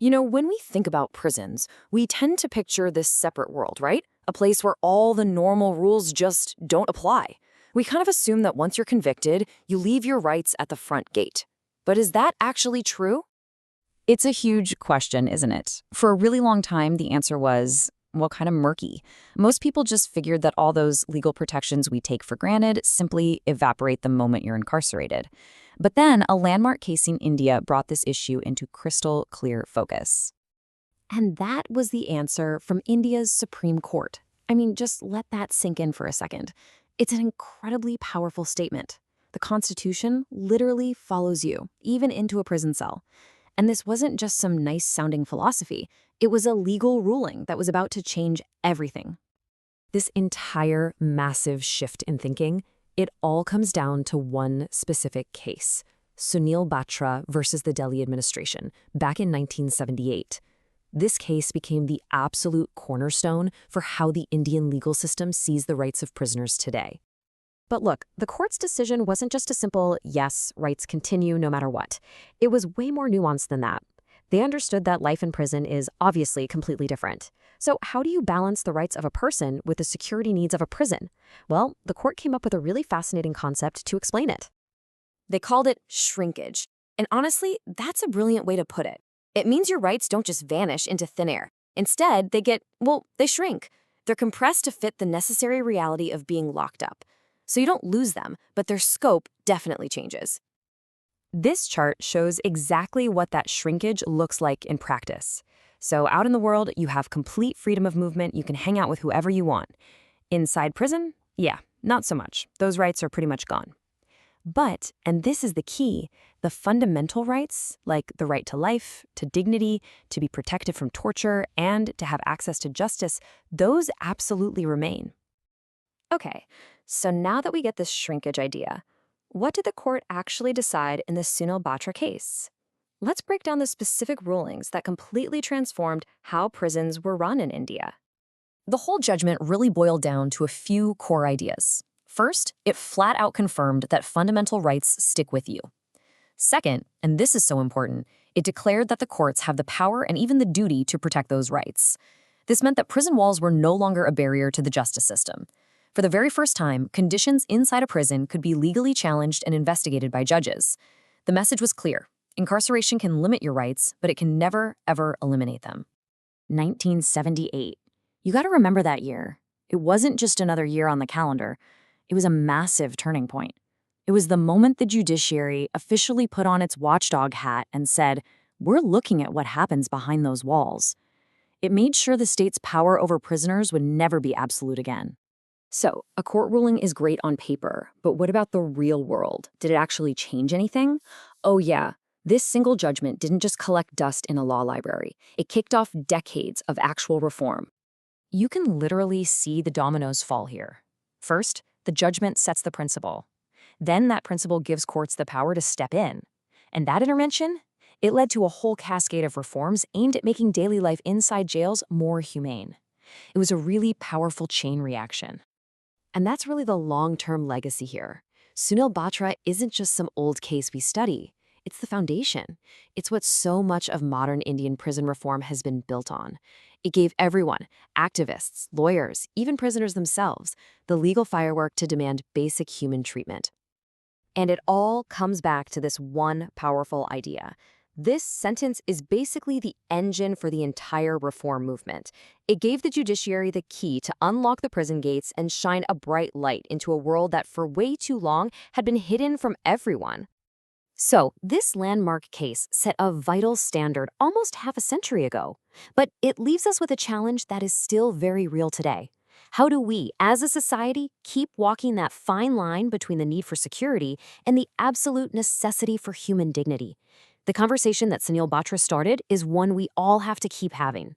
When we think about prisons, we tend to picture this separate world, right? A place where all the normal rules just don't apply. We kind of assume that once you're convicted, you leave your rights at the front gate. But is that actually true? It's a huge question, isn't it? For a really long time, the answer was, well, kind of murky. Most people just figured that all those legal protections we take for granted simply evaporate the moment you're incarcerated. But then a landmark case in India brought this issue into crystal clear focus. And that was the answer from India's Supreme Court. I mean, just let that sink in for a second. It's an incredibly powerful statement. The Constitution literally follows you, even into a prison cell. And this wasn't just some nice-sounding philosophy. It was a legal ruling that was about to change everything. This entire massive shift in thinking, it all comes down to one specific case, Sunil Batra versus the Delhi administration, back in 1978. This case became the absolute cornerstone for how the Indian legal system sees the rights of prisoners today. But look, the court's decision wasn't just a simple, yes, rights continue no matter what. It was way more nuanced than that. They understood that life in prison is obviously completely different. So how do you balance the rights of a person with the security needs of a prison? Well, the court came up with a really fascinating concept to explain it. They called it shrinkage. And honestly, that's a brilliant way to put it. It means your rights don't just vanish into thin air. Instead, they shrink. They're compressed to fit the necessary reality of being locked up. So you don't lose them, but their scope definitely changes. This chart shows exactly what that shrinkage looks like in practice. So out in the world, you have complete freedom of movement. You can hang out with whoever you want. Inside prison, yeah, not so much. Those rights are pretty much gone. But, and this is the key, the fundamental rights, like the right to life, to dignity, to be protected from torture, and to have access to justice, those absolutely remain. Okay, so now that we get this shrinkage idea, what did the court actually decide in the Sunil Batra case? Let's break down the specific rulings that completely transformed how prisons were run in India. The whole judgment really boiled down to a few core ideas. First, it flat out confirmed that fundamental rights stick with you. Second, and this is so important, it declared that the courts have the power and even the duty to protect those rights. This meant that prison walls were no longer a barrier to the justice system. For the very first time, conditions inside a prison could be legally challenged and investigated by judges. The message was clear. Incarceration can limit your rights, but it can never, ever eliminate them. 1978. You got to remember that year. It wasn't just another year on the calendar. It was a massive turning point. It was the moment the judiciary officially put on its watchdog hat and said, we're looking at what happens behind those walls. It made sure the state's power over prisoners would never be absolute again. So, a court ruling is great on paper, but what about the real world? Did it actually change anything? Oh yeah, this single judgment didn't just collect dust in a law library. It kicked off decades of actual reform. You can literally see the dominoes fall here. First, the judgment sets the principle. Then that principle gives courts the power to step in. And that intervention, it led to a whole cascade of reforms aimed at making daily life inside jails more humane. It was a really powerful chain reaction. And that's really the long-term legacy here. Sunil Batra isn't just some old case we study. It's the foundation. It's what so much of modern Indian prison reform has been built on. It gave everyone, activists, lawyers, even prisoners themselves, the legal firework to demand basic human treatment. And it all comes back to this one powerful idea. This sentence is basically the engine for the entire reform movement. It gave the judiciary the key to unlock the prison gates and shine a bright light into a world that for way too long had been hidden from everyone. So, this landmark case set a vital standard almost half a century ago. But it leaves us with a challenge that is still very real today. How do we, as a society, keep walking that fine line between the need for security and the absolute necessity for human dignity? The conversation that Sunil Batra started is one we all have to keep having.